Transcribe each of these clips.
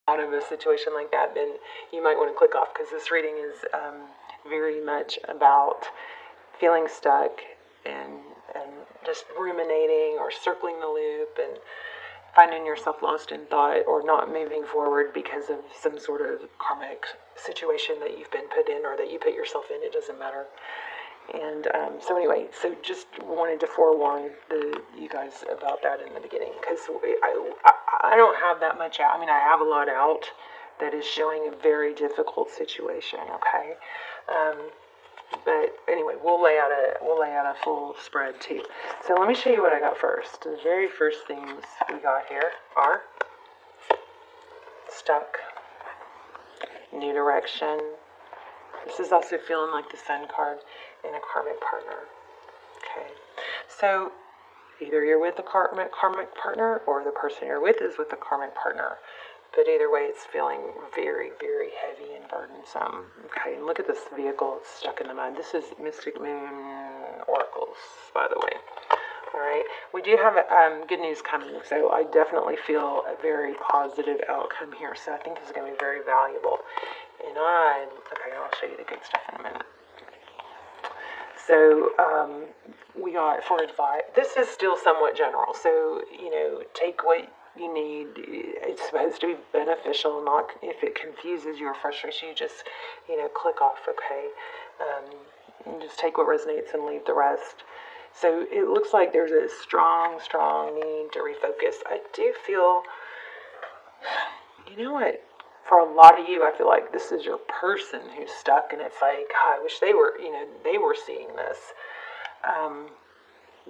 out of a situation like that, then you might want to click off, because this reading is very much about feeling stuck and just ruminating or circling the loop and finding yourself lost in thought or not moving forward because of some sort of karmic situation that you've been put in or that you put yourself in. It doesn't matter. And so anyway, so just wanted to forewarn you guys about that in the beginning, because I don't have that much out. I mean, I have a lot out that is showing a very difficult situation. Okay, but anyway, we'll lay out a full spread too. So let me show you what I got first. The very first things we got here are stuck, new direction. This is also feeling like the Sun card in a karmic partner. Okay, so either you're with a karmic partner or the person you're with is with a karmic partner. But either way, it's feeling very, very heavy and burdensome. Okay, and look at this vehicle. It's stuck in the mud. This is Mystic Moon Oracles, by the way. All right, we do have good news coming, so I definitely feel a very positive outcome here. So I think this is going to be very valuable. And I'll show you the good stuff in a minute. So we got for advice. This is still somewhat general, so take what you need. It's supposed to be beneficial, not if it confuses you or frustrates you. Just click off. Okay, and just take what resonates and leave the rest. So it looks like there's a strong need to refocus. I do feel, what? For a lot of you, I feel like this is your person who's stuck, and it's like, God, I wish they were seeing this.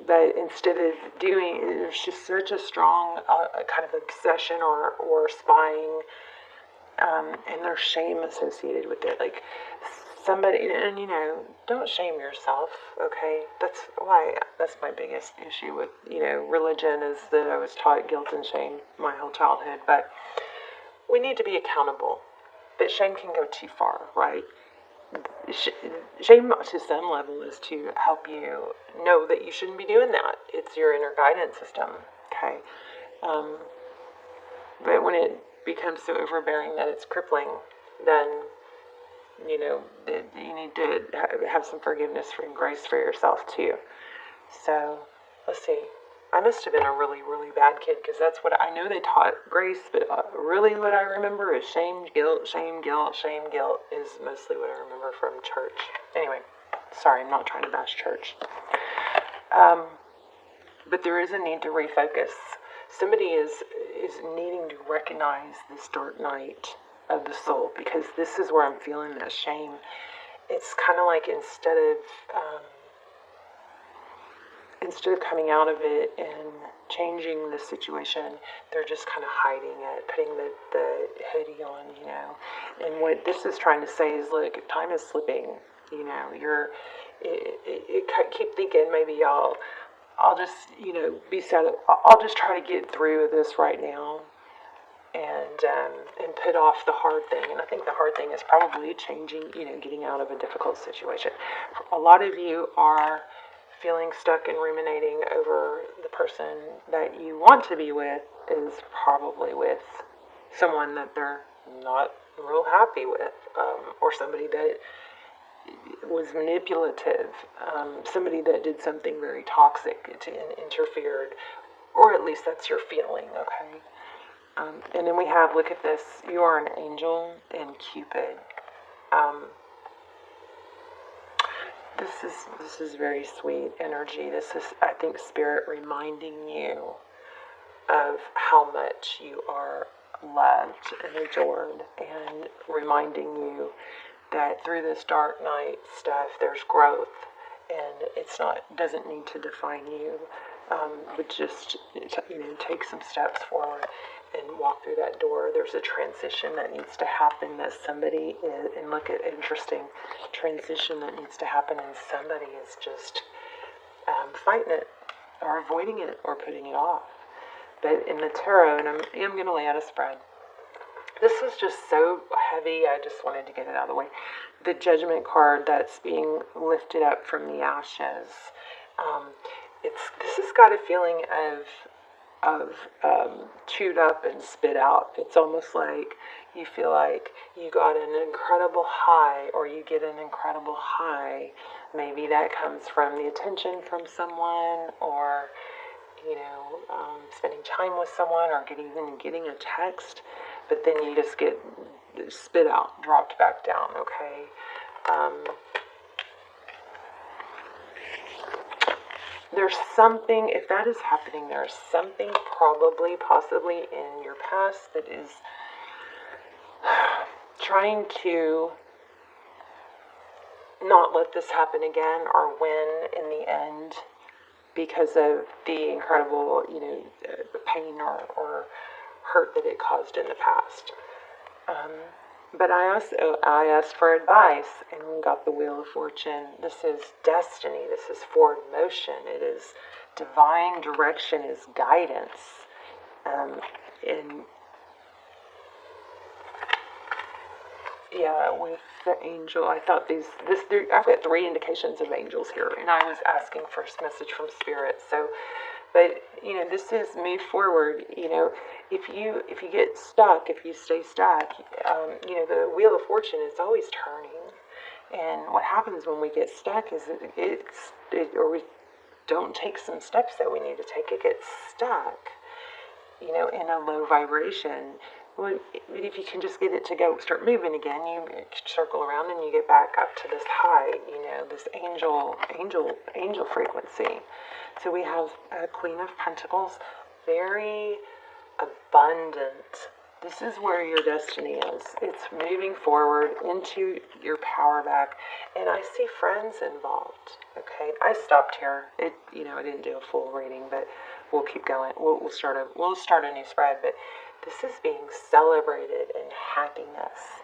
But instead of doing, there's just such a strong kind of obsession or spying, and there's shame associated with it. Like somebody, and don't shame yourself, okay? That's my biggest issue with, religion, is that I was taught guilt and shame my whole childhood, but we need to be accountable. But shame can go too far, right? Shame to some level is to help you know that you shouldn't be doing that. It's your inner guidance system, okay? But when it becomes so overbearing that it's crippling, then you need to have some forgiveness and grace for yourself too. So let's see. I must have been a really, really bad kid, because that's what I know they taught grace, but really what I remember is shame, guilt is mostly what I remember from church. Anyway, sorry, I'm not trying to bash church. But there is a need to refocus. Somebody is needing to recognize this dark night of the soul, because this is where I'm feeling that shame. It's kind of like instead of coming out of it and changing the situation, they're just kind of hiding it, putting the hoodie on, And what this is trying to say is, look, time is slipping. Keep thinking maybe I'll just, be sad. I'll just try to get through this right now, and put off the hard thing. And I think the hard thing is probably changing, getting out of a difficult situation. A lot of you are feeling stuck and ruminating over the person that you want to be with is probably with someone that they're not real happy with, or somebody that was manipulative, somebody that did something very toxic and interfered, or at least that's your feeling, okay? And then we have, look at this, you are an angel and Cupid. This is very sweet energy. This is, I think, Spirit reminding you of how much you are loved and adored, and reminding you that through this dark night stuff, there's growth, and doesn't need to define you, but just take some steps forward and walk through that door. There's a transition that needs to happen, that somebody is, and look at interesting transition that needs to happen, and somebody is just fighting it or avoiding it or putting it off. But in the tarot, and I am going to lay out a spread. This was just so heavy, I just wanted to get it out of the way. The Judgment card that's being lifted up from the ashes. This has got a feeling of chewed up and spit out. It's almost like you feel like you got an incredible high, or you get an incredible high. Maybe that comes from the attention from someone, or spending time with someone, or getting a text, but then you just get spit out, dropped back down. Okay. There's something, if that is happening, there's something possibly in your past that is trying to not let this happen again, or win in the end, because of the incredible, pain or hurt that it caused in the past. But I asked for advice and got the Wheel of Fortune. This is destiny. This is forward motion. It is divine direction, is guidance. With the angel, I thought I've got 3 indications of angels here, and I was asking for a message from Spirit. So, but this is move forward. If you get stuck, if you stay stuck, the Wheel of Fortune is always turning. And what happens when we get stuck is or we don't take some steps that we need to take, it gets stuck, in a low vibration. Well, if you can just get it to start moving again, you circle around and you get back up to this high, this angel frequency. So we have a Queen of Pentacles, very abundant. This is where your destiny is. It's moving forward into your power back. And I see friends involved. Okay, I stopped here. I didn't do a full reading, but we'll keep going. We'll start a new spread. But this is being celebrated in happiness.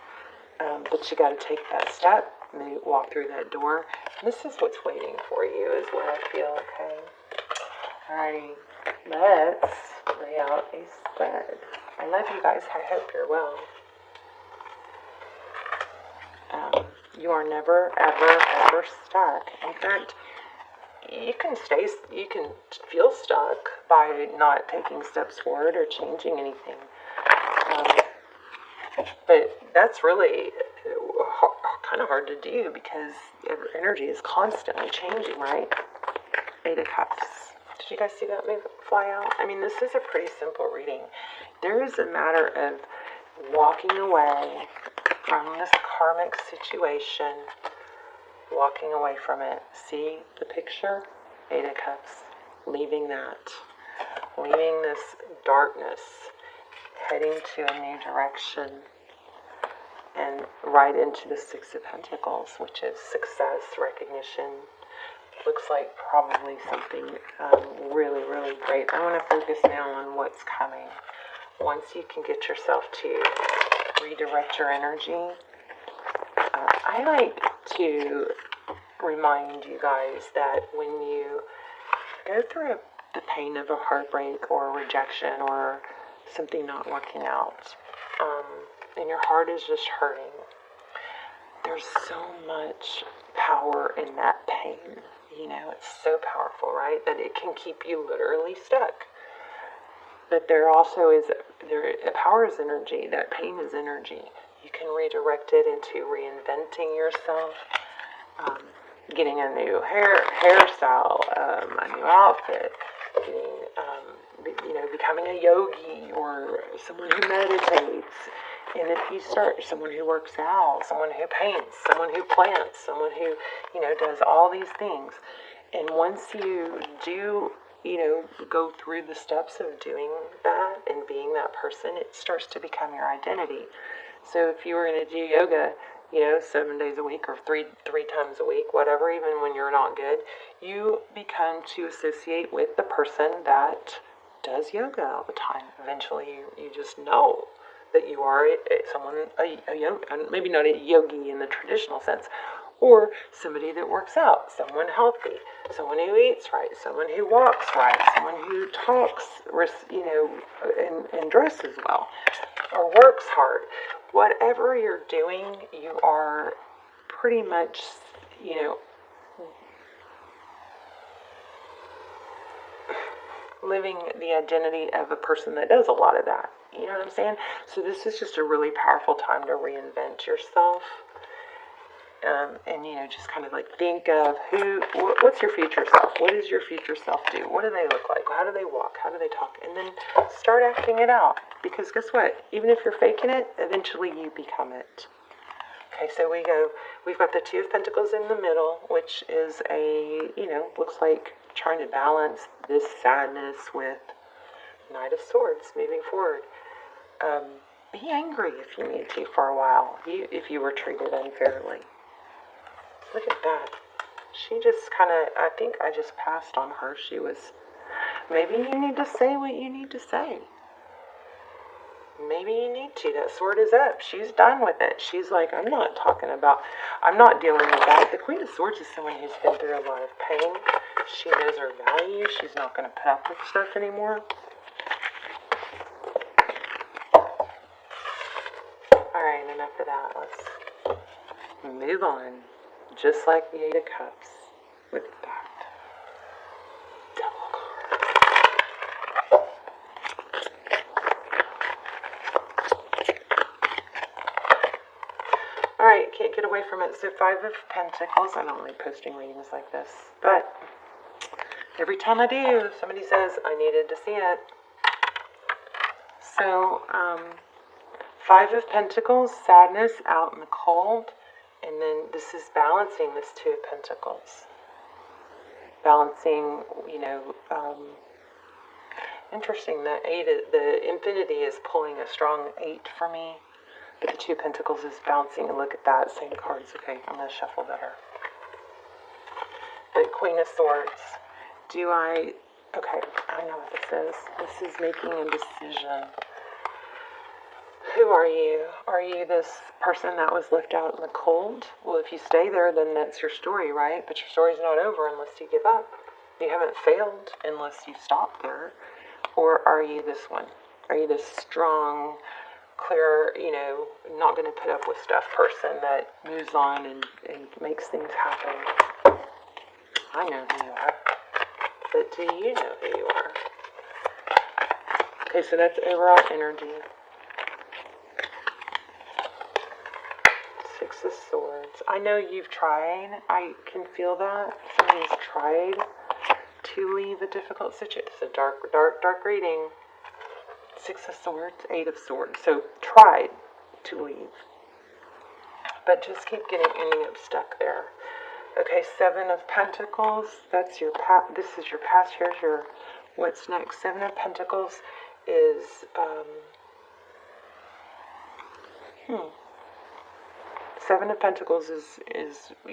But you got to take that step, walk through that door. This is what's waiting for you, is what I feel. Okay. Alrighty, let's lay out a spread. I love you guys. I hope you're well. You are never, ever, ever stuck. In fact, you can feel stuck by not taking steps forward or changing anything. But that's really kind of hard to do, because energy is constantly changing, right? 8 of Cups. Did you guys see that move fly out? I mean, this is a pretty simple reading. There is a matter of walking away from this karmic situation, walking away from it. See the picture? 8 of Cups. Leaving this darkness, heading to a new direction, and right into the 6 of Pentacles, which is success, recognition. Looks like probably something really, really great. I want to focus now on what's coming. Once you can get yourself to redirect your energy, I like to remind you guys that when you go through the pain of a heartbreak or rejection or something not working out, and your heart is just hurting, there's so much power in that pain. It's so powerful, right? That it can keep you literally stuck. But there also is, power is energy. That pain is energy. You can redirect it into reinventing yourself, getting a new hairstyle, a new outfit, becoming a yogi or someone who meditates. And if you start, someone who works out, someone who paints, someone who plants, someone who, does all these things. And once you do, go through the steps of doing that and being that person, it starts to become your identity. So if you were going to do yoga, 7 days a week or three times a week, whatever, even when you're not good, you become to associate with the person that does yoga all the time. Eventually, you just know that you are maybe not a yogi in the traditional sense, or somebody that works out, someone healthy, someone who eats right, someone who walks right, someone who talks, and dresses well, or works hard. Whatever you're doing, you are pretty much, living the identity of a person that does a lot of that. You know what I'm saying? So this is just a really powerful time to reinvent yourself. And, you know, just kind of like think of what's your future self? What does your future self do? What do they look like? How do they walk? How do they talk? And then start acting it out. Because guess what? Even if you're faking it, eventually you become it. Okay, so we've got the Two of Pentacles in the middle, which is looks like trying to balance this sadness with Knight of Swords moving forward. Be angry if you need to for a while, if you were treated unfairly. Look at that. She just I think I just passed on her. She was, maybe you need to say what you need to say. Maybe you need to. That sword is up. She's done with it. She's like, I'm not dealing with that. The Queen of Swords is someone who's been through a lot of pain. She knows her value. She's not going to put up with stuff anymore. Alright, enough of that. Let's move on. Just like the Eight of Cups with that Devil card. Alright, can't get away from it. So Five of Pentacles. I don't like posting readings like this, but every time I do, somebody says, I needed to see it. So, Five of Pentacles, sadness out in the cold. And then this is balancing this Two of Pentacles. Balancing, interesting that the Infinity is pulling a strong 8 for me. But the Two of Pentacles is balancing, and look at that, same cards. Okay, I'm going to shuffle better. The Queen of Swords. Okay, I know what this is. This is making a decision. Who are you? Are you this person that was left out in the cold? Well, if you stay there, then that's your story, right? But your story's not over unless you give up. You haven't failed unless you stop there. Or are you this one? Are you this strong, clear, not going to put up with stuff person that moves on and makes things happen? I know who you are. But do you know who you are? Okay, so that's overall energy. Six of Swords. I know you've tried. I can feel that. Somebody's tried to leave a difficult situation. It's a dark reading. Six of Swords, Eight of Swords. So tried to leave. But just keep ending up stuck there. Okay, Seven of Pentacles. That's your past. This is your past. Here's your what's next. Seven of Pentacles is Seven of Pentacles is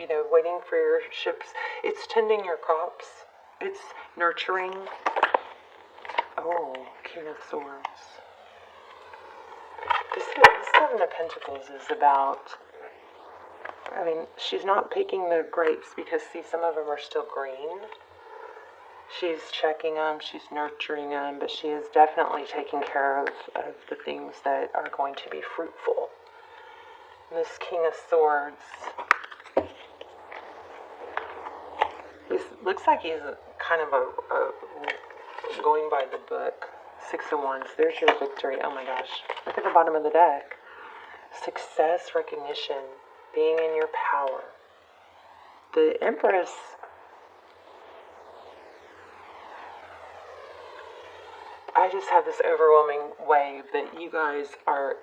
waiting for your ships. It's tending your crops. It's nurturing. Oh, King of Swords. The Seven of Pentacles is about, she's not picking the grapes because, see, some of them are still green. She's checking them, she's nurturing them, but she is definitely taking care of the things that are going to be fruitful. And this King of Swords, looks like he's kind of a going by the book. Six of Wands, there's your victory. Oh my gosh, look at the bottom of the deck. Success, recognition, being in your power. The Empress, I just have this overwhelming wave that you guys are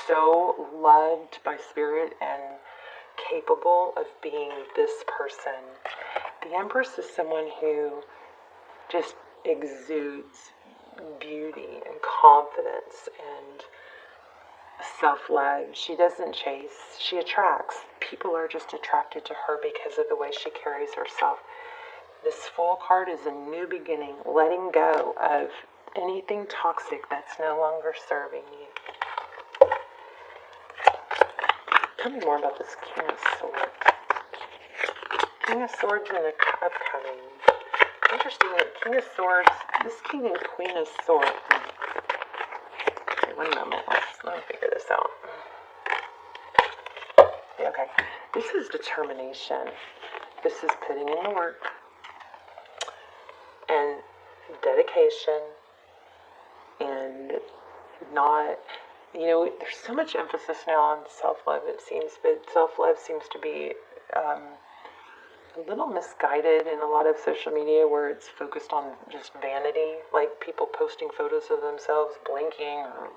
so loved by Spirit and capable of being this person. The Empress is someone who just exudes beauty and confidence and self-love. She doesn't chase, she attracts. People are just attracted to her because of the way she carries herself. This Fool card is a new beginning, letting go of anything toxic that's no longer serving you. Tell me more about this King of Swords. King of Swords and the upcoming. Interesting that King of Swords, this King and Queen of Swords. Okay, one moment. Let me figure this out. Yeah, okay. This is determination. This is putting in the work and dedication and not, there's so much emphasis now on self-love, it seems, but self-love seems to be a little misguided in a lot of social media where it's focused on just vanity, like people posting photos of themselves blinking or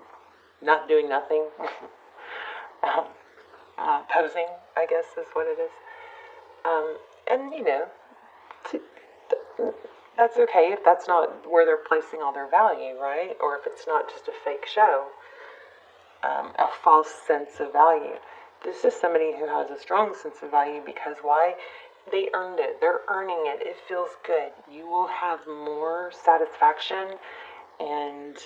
not doing nothing. Posing, I guess, is what it is. And, that's okay if that's not where they're placing all their value, right? Or if it's not just a fake show, a false sense of value. This is somebody who has a strong sense of value because why? They earned it. They're earning it. It feels good. You will have more satisfaction and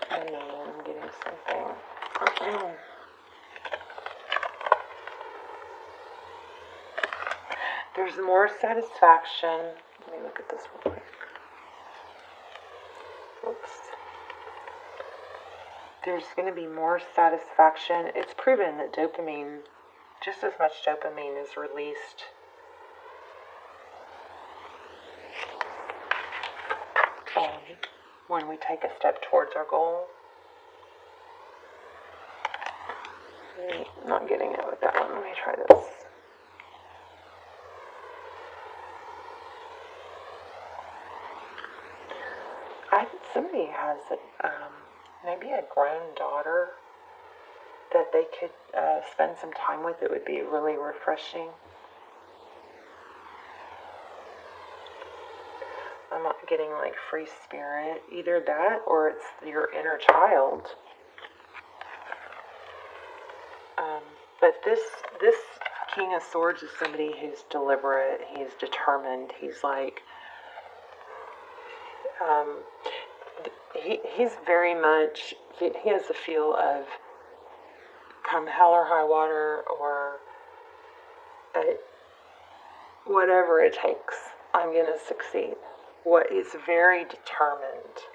I don't know, I'm getting something. There's more satisfaction. Let me look at this real quick. Oops. There's going to be more satisfaction. It's proven that dopamine, just as much dopamine is released when we take a step towards our goal. I'm not getting it with that one. Let me try this. Somebody has maybe a grown daughter that they could spend some time with. It would be really refreshing. I'm not getting like free spirit. Either that or it's your inner child. But this King of Swords is somebody who's deliberate. He's determined. He's like... He's very much, he has the feel of come hell or high water or whatever it takes, I'm going to succeed. He's very determined.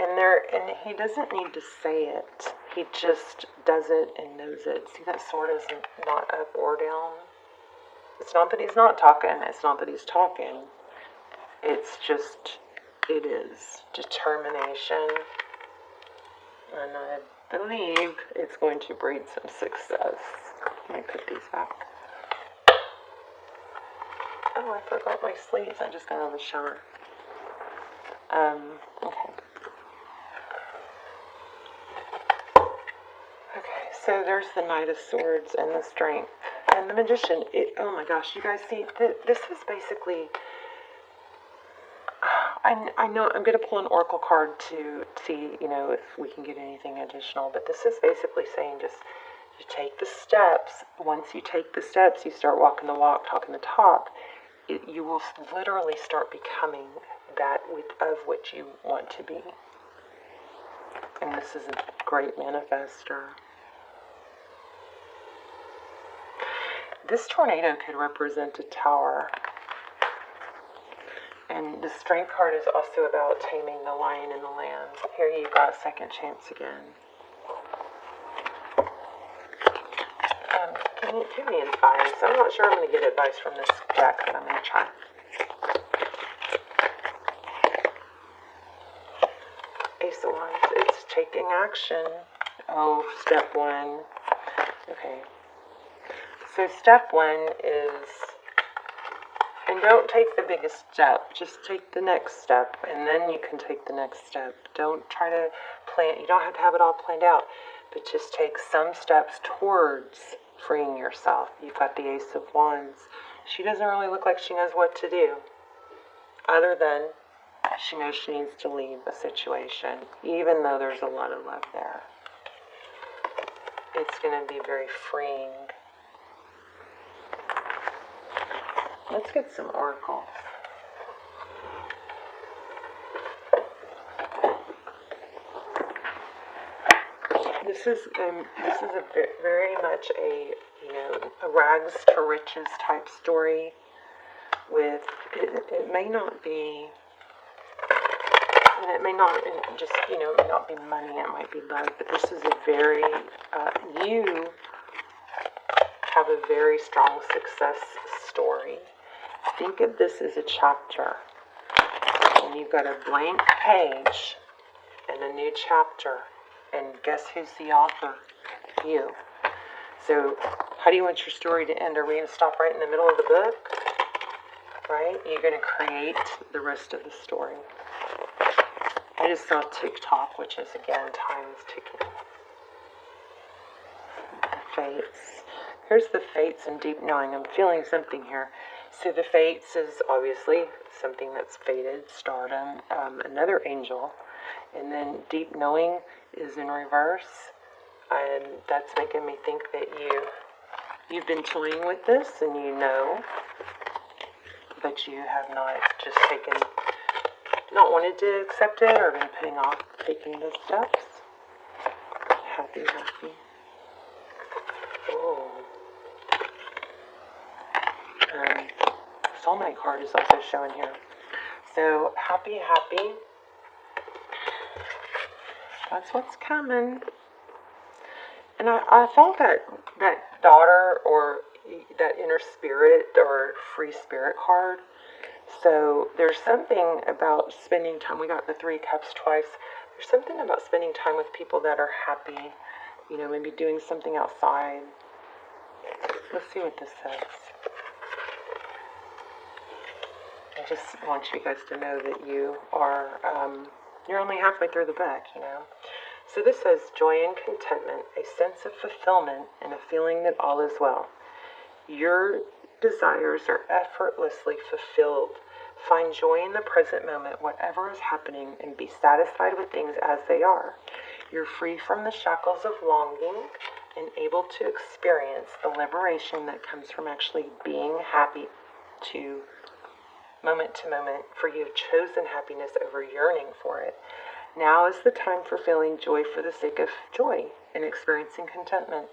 And he doesn't need to say it. He just does it and knows it. See, that sword is not up or down. It's not that he's not talking. It's not that he's talking. It's just... It is determination, and I believe it's going to breed some success. Let me put these back. Oh, I forgot my sleeves. I just got out of the shower. Okay. Okay, so there's the Knight of Swords and the Strength. And the Magician. Oh my gosh, you guys see, this is basically... I know I'm going to pull an oracle card to see, if we can get anything additional. But this is basically saying just you take the steps. Once you take the steps, you start walking the walk, talking the talk. You will literally start becoming that of which you want to be. And this is a great manifester. This tornado could represent a tower. And the Strength card is also about taming the lion in the lamb. Here you got second chance again. Can you give me advice? I'm not sure I'm going to get advice from this deck, but I'm going to try. Ace of Wands. It's taking action. Oh, step one. Okay. So step one is... And don't take the biggest step. Just take the next step, and then you can take the next step. Don't try to plan. You don't have to have it all planned out, but just take some steps towards freeing yourself. You've got the Ace of Wands. She doesn't really look like she knows what to do, other than she knows she needs to leave a situation, even though there's a lot of love there. It's going to be very freeing. Let's get some oracles. This is very much a rags to riches type story. With it may not be, and it may not just it may not be money. It might be love. But this is a very you have a very strong success story. Think of this as a chapter. And you've got a blank page and a new chapter. And guess who's the author? You. So, how do you want your story to end? Are we going to stop right in the middle of the book? Right? You're going to create the rest of the story. I just saw TikTok, which is, again, time is ticking. The fates. Here's the fates and deep knowing. I'm feeling something here. So the fates is obviously something that's fated, stardom, another angel. And then deep knowing is in reverse. And that's making me think that you've been toying with this and you know, but you have not just not wanted to accept it or been putting off taking the steps. Happy. Oh. Soulmate card is also showing here. So, happy. That's what's coming. And I felt that daughter or that inner spirit or free spirit card. So there's something about spending time. We got the 3 cups twice. There's something about spending time with people that are happy. You know, maybe doing something outside. Let's see what this says. I just want you guys to know that you are, you're only halfway through the book, you know. So this says, joy and contentment, a sense of fulfillment, and a feeling that all is well. Your desires are effortlessly fulfilled. Find joy in the present moment, whatever is happening, and be satisfied with things as they are. You're free from the shackles of longing and able to experience the liberation that comes from actually being happy to moment, for you have chosen happiness over yearning for it. Now is the time for feeling joy for the sake of joy and experiencing contentment.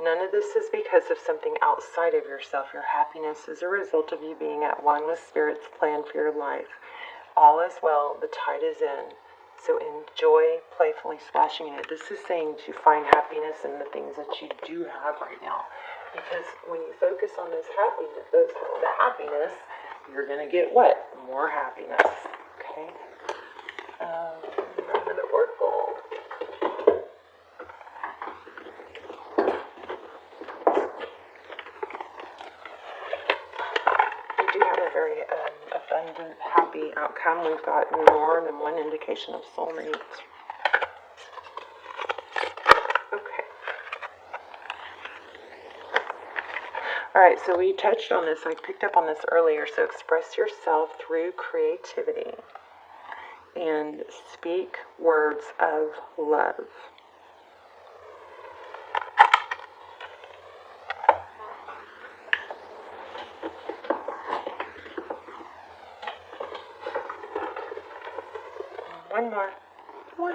None of this is because of something outside of yourself. Your happiness is a result of you being at one with Spirit's plan for your life. All is well, the tide is in. So enjoy playfully splashing in it. This is saying to find happiness in the things that you do have right now. Because when you focus on the happiness, you're going to get what? More happiness. Okay? I'm going to oracle. We do have a very abundant, happy outcome. We've got more than one indication of soulmate. Okay. Alright, so we touched on this. I picked up on this earlier. So express yourself through creativity. And speak words of love. One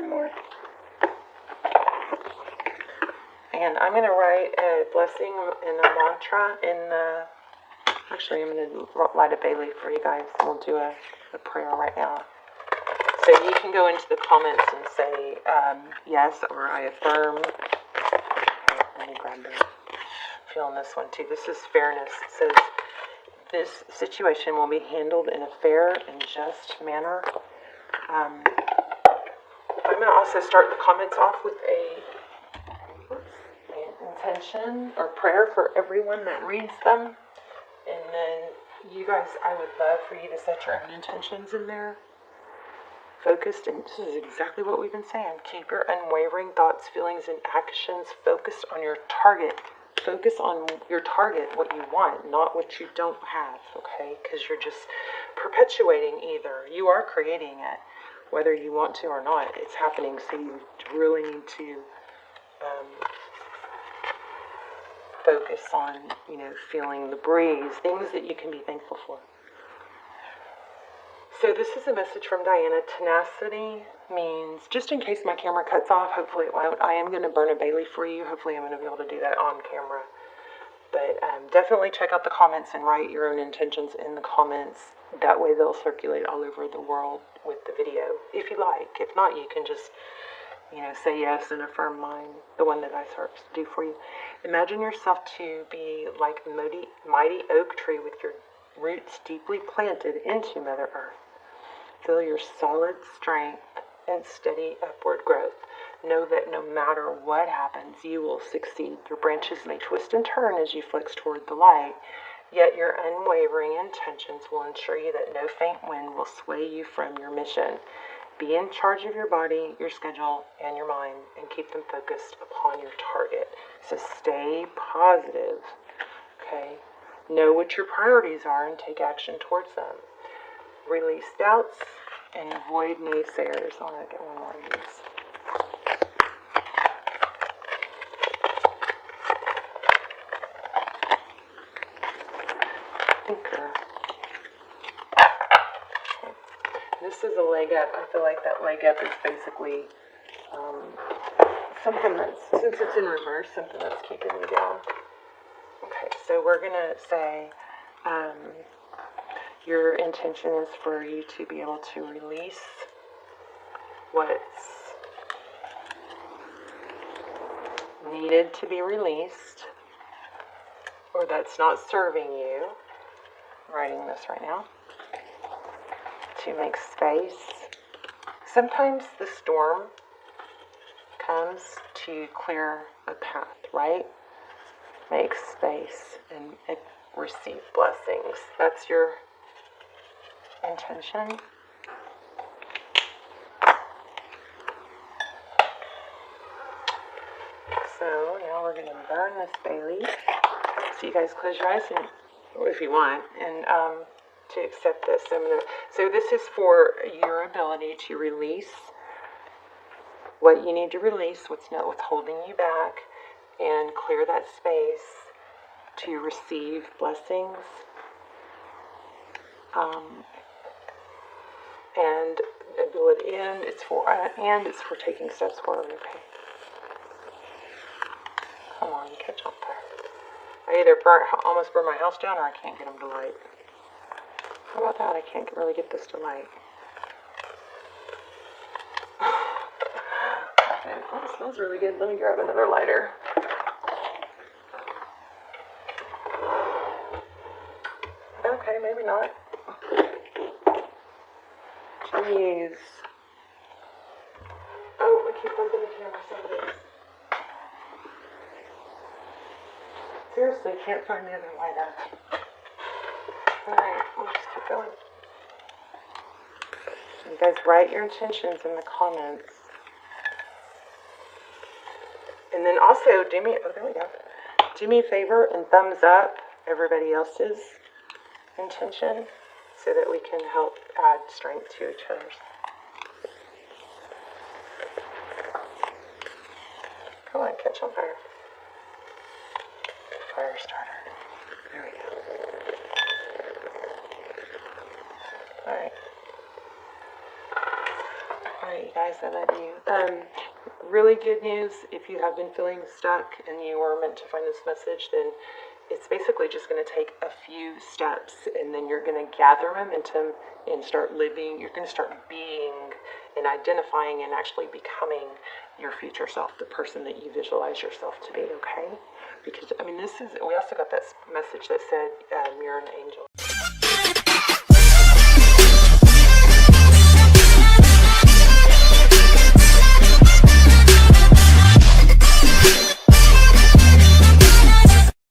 more. And I'm going to write a blessing and a mantra in the... Actually, I'm going to light a bay leaf for you guys. We'll do a prayer right now. So you can go into the comments and say yes, or I affirm. Okay, let me grab this. Feeling this one too. This is fairness. It says, this situation will be handled in a fair and just manner. I'm going to also start the comments off with an intention or prayer for everyone that reads them. And then you guys, I would love for you to set your own intentions in there. Focused, and this is exactly what we've been saying. Keep your unwavering thoughts, feelings, and actions focused on your target. Focus on your target, what you want, not what you don't have, okay? Because you're just perpetuating either. You are creating it, whether you want to or not. It's happening, so you really need to focus on, feeling the breeze, things that you can be thankful for. So this is a message from Diana. Tenacity means, just in case my camera cuts off, hopefully it won't, I am going to burn a bay leaf for you. Hopefully I'm going to be able to do that on camera. But definitely check out the comments and write your own intentions in the comments. That way they'll circulate all over the world with the video, if you like. If not, you can just say yes and affirm mine, the one that I start to do for you. Imagine yourself to be like a mighty oak tree with your roots deeply planted into Mother Earth. Feel your solid strength and steady upward growth. Know that no matter what happens, you will succeed. Your branches may twist and turn as you flex toward the light, yet your unwavering intentions will ensure you that no faint wind will sway you from your mission. Be in charge of your body, your schedule, and your mind, and keep them focused upon your target. So stay positive, okay? Know what your priorities are and take action towards them. Release doubts and avoid naysayers. I want to get one more of these. Thinker. This is a leg up. I feel like that leg up is basically something that's, since it's in reverse, something that's keeping you down. Okay, so we're going to say your intention is for you to be able to release what's needed to be released or that's not serving you. I'm writing this right now. To make space. Sometimes the storm comes to clear a path, right? Make space and receive blessings. That's your intention. So now we're going to burn this bay leaf. So you guys close your eyes, and, or if you want, and to accept this. So this is for your ability to release what you need to release, what's holding you back, and clear that space to receive blessings. And ability, and it's for taking steps forward. Okay. Come on, catch on fire. I either almost burn my house down, or I can't get them to light. How about that? I can't really get this to light. Okay, well, it smells really good. Let me grab another lighter. Okay, maybe not. Jeez. Oh, I keep bumping the camera. Somebody. Seriously, can't find the other lighter. Alright, we'll just keep going. You guys write your intentions in the comments. And then also, there we go. Do me a favor and thumbs up everybody else's intention so that we can help add strength to each other's. Come on, catch on fire. Fire starter. There we go. Alright. Alright, you guys, I love you. Really good news, if you have been feeling stuck and you were meant to find this message, then it's basically just going to take a few steps, and then you're going to gather momentum and start living. You're going to start being and identifying and actually becoming your future self, the person that you visualize yourself to be, okay? Because, we also got that message that said, you're an angel.